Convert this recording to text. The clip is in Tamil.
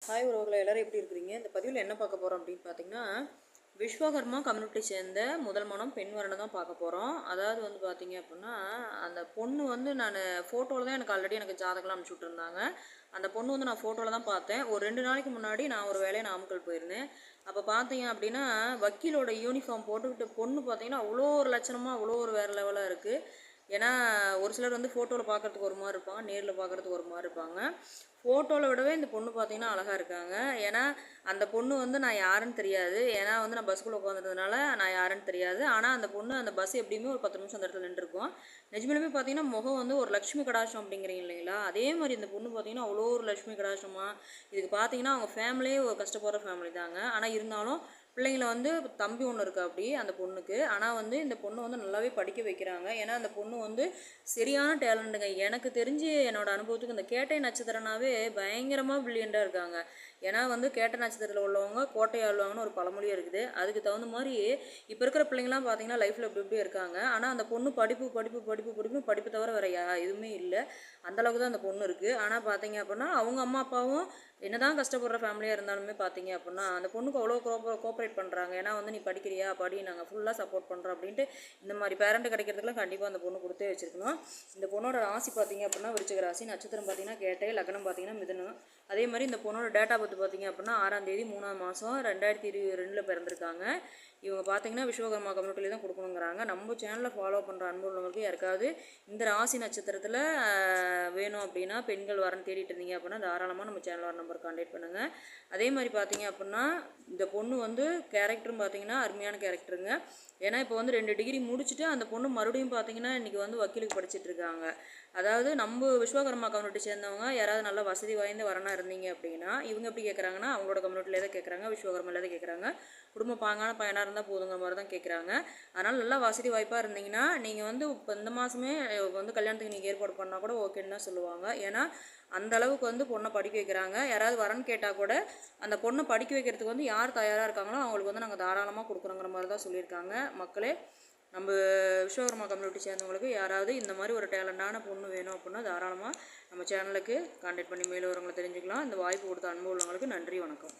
ஹாய் உறவுகளை எல்லோரும் எப்படி இருக்கிறீங்க? இந்த பதிவில் என்ன பார்க்க போகிறோம் அப்படின்னு பார்த்தீங்கன்னா, விஸ்வகர்மா கம்யூனிட்டி சேர்ந்த முதல் மனம் பெண் வரனை தான் பார்க்க போகிறோம். அதாவது வந்து பார்த்தீங்க அப்படின்னா, அந்த பொண்ணு வந்து நான் ஃபோட்டோவில் தான் எனக்கு ஜாதகம்லாம் அனுப்பிச்சி விட்ருந்தாங்க. அந்த பொண்ணு வந்து நான் ஃபோட்டோவில் தான் பார்த்தேன். ஒரு 2 நாளைக்கு முன்னாடி நான் ஒரு வேலையை நாமக்கல் போயிருந்தேன். அப்போ பார்த்தீங்க அப்படின்னா, வக்கீலோட யூனிஃபார்ம் போட்டுக்கிட்டு பொண்ணு பார்த்தீங்கன்னா, அவ்வளோ ஒரு லட்சணமாக அவ்வளோ ஒரு வேறு லெவலாக இருக்குது. ஏன்னா ஒரு சிலர் வந்து ஃபோட்டோவில் பார்க்குறதுக்கு ஒரு மாதிரி இருப்பாங்க, நேரில் பார்க்குறதுக்கு ஒரு மாதிரி இருப்பாங்க. ஃபோட்டோவில் விடவே இந்த பொண்ணு பார்த்தீங்கன்னா அழகாக இருக்காங்க. ஏன்னா அந்த பொண்ணு வந்து நான் யாருன்னு தெரியாது. ஏன்னா வந்து நான் பஸ்ஸுக்குள்ளே உட்காந்துருந்ததுனால நான் யாருன்னு தெரியாது. ஆனால் அந்த பொண்ணு அந்த பஸ் எப்படியுமே ஒரு 10 நிமிஷம் அந்த இடத்துல நின்றுருக்கும். நிஜமாலுமே பார்த்தீங்கன்னா முகம் வந்து ஒரு லட்சுமி கடாட்சம் அப்படிங்கிறீங்க இல்லைங்களா? அதே மாதிரி இந்த பொண்ணு பார்த்தீங்கன்னா அவ்வளோ ஒரு லட்சுமி கடாட்சமாக. இதுக்கு பார்த்தீங்கன்னா அவங்க ஃபேமிலியே ஒரு கஷ்டப்படுற ஃபேமிலி தாங்க. ஆனால் இருந்தாலும் பிள்ளைங்கள வந்து தம்பி ஒன்று இருக்கா அப்படி அந்த பொண்ணுக்கு. ஆனால் வந்து இந்த பொண்ணு வந்து நல்லாவே படிக்க வைக்கிறாங்க. ஏன்னா அந்த பொண்ணு வந்து சரியான டேலண்ட்டுங்க. எனக்கு தெரிஞ்சு என்னோடய அனுபவத்துக்கு இந்த கேட்டை நட்சத்திரனாவே பயங்கரமாக பிரில்லியண்ட்டாக இருக்காங்க. ஏன்னா வந்து கேட்டை நட்சத்திரத்தில் உள்ளவங்க கோட்டையை ஆளுவாங்கன்னு ஒரு பழமொழியே இருக்குது. அதுக்கு தகுந்த மாதிரி இப்போ இருக்கிற பிள்ளைங்களாம் பார்த்தீங்கன்னா லைஃப்பில் எப்படி இருக்காங்க. ஆனால் அந்த பொண்ணு படிப்பு தவிர வேறு எதுவுமே இல்லை. அந்தளவுக்கு தான் அந்த பொண்ணு இருக்குது. ஆனால் பார்த்தீங்க அப்படின்னா அவங்க அம்மா அப்பாவும் என்னதான் கஷ்டப்படுற ஃபேமிலியாக இருந்தாலுமே பார்த்தீங்க அப்படின்னா அந்த பொண்ணுக்கு அவ்வளோ கோஆப்ரேட் பண்ணுறாங்க. ஏன்னா வந்து நீ படிக்கிறியா படி, நாங்கள் ஃபுல்லாக சப்போர்ட் பண்ணுறோம் அப்படின்ட்டு இந்த மாதிரி பேரண்ட் கிடைக்கிறதுக்குலாம் கண்டிப்பாக அந்த பொண்ணு கொடுத்தே வச்சுருக்கணும். இந்த பொண்ணோட ராசி பார்த்தீங்க அப்படின்னா விருச்சிக ராசி, நட்சத்திரம் பார்த்தீங்கன்னா கேட்டை, லக்னம் பார்த்தீங்கன்னா மிதுனம். அதே மாதிரி இந்த பொண்ணோட டேட் ஆஃப் பர்த் பார்த்தீங்க அப்படின்னா 6ஆம் தேதி 3ஆம் மாதம் 2022 பிறந்திருக்காங்க. இவங்க பார்த்தீங்கன்னா விஸ்வகர்மா கம்யூனிட்டியில் தான் கொடுக்கணுங்கிறாங்க. நம்ம சேனலில் ஃபாலோ பண்ணுற அன்பு உள்ளவங்களுக்கு யாருக்காவது இந்த ராசி நட்சத்திரத்தில் வேணும் அப்படின்னா பெண்கள் வரன்னு தேடிட்டு இருந்தீங்க அப்படின்னா தாராளமாக நம்ம சேனல் வர நம்பர் கான்டாக்ட் பண்ணுங்கள். அதே மாதிரி பார்த்தீங்க அப்படின்னா இந்த பொண்ணு வந்து கேரக்டரும் பார்த்தீங்கன்னா அருமையான கேரக்டருங்க. ஏன்னா இப்போ வந்து 2 டிகிரி முடிச்சுட்டு அந்த பொண்ணு மறுபடியும் பார்த்தீங்கன்னா இன்றைக்கி வந்து வக்கீலுக்கு படிச்சுட்டு இருக்காங்க. அதாவது நம்ம விஸ்வகர்மா கம்யூனிட்டி சேர்ந்தவங்க யாராவது நல்ல வசதி வாய்ந்த வரனா இருந்தீங்க அப்படின்னா இவங்க எப்படி கேட்குறாங்கன்னா அவங்களோட கம்யூனிட்டியில் தான் கேட்குறாங்க, விஸ்வகர்மாவில் தான் கேட்குறாங்க. குடும்ப பாங்கான பையனாக இருந்தால் போதுங்கிற மாதிரி தான் கேட்குறாங்க. அதனால் நல்லா வசதி வாய்ப்பாக இருந்தீங்கன்னா நீங்கள் வந்து இப்போ இந்த மாதமே வந்து கல்யாணத்துக்கு நீங்கள் ஏற்பாடு பண்ணால் கூட ஓகேன்னு தான் சொல்லுவாங்க. ஏன்னா அந்த அளவுக்கு வந்து பொண்ணை படிக்க வைக்கிறாங்க. யாராவது வரன்னு கேட்டால் கூட அந்த பொண்ணை படிக்க வைக்கிறதுக்கு வந்து யார் தயாராக இருக்காங்களோ அவங்களுக்கு வந்து நாங்கள் தாராளமாக கொடுக்குறோங்கிற மாதிரி தான் சொல்லியிருக்காங்க. மக்களே, நம்ம விஸ்வகர்மா கம்யூனிட்டி சேர்ந்தவங்களுக்கு யாராவது இந்த மாதிரி ஒரு டேலண்டான பொண்ணு வேணும் அப்படின்னா தாராளமாக நம்ம சேனலுக்கு கான்டாக்ட் பண்ணி மேலும் வரவங்களை தெரிஞ்சுக்கலாம். இந்த வாய்ப்பு கொடுத்த அன்பு உள்ளவங்களுக்கு நன்றி, வணக்கம்.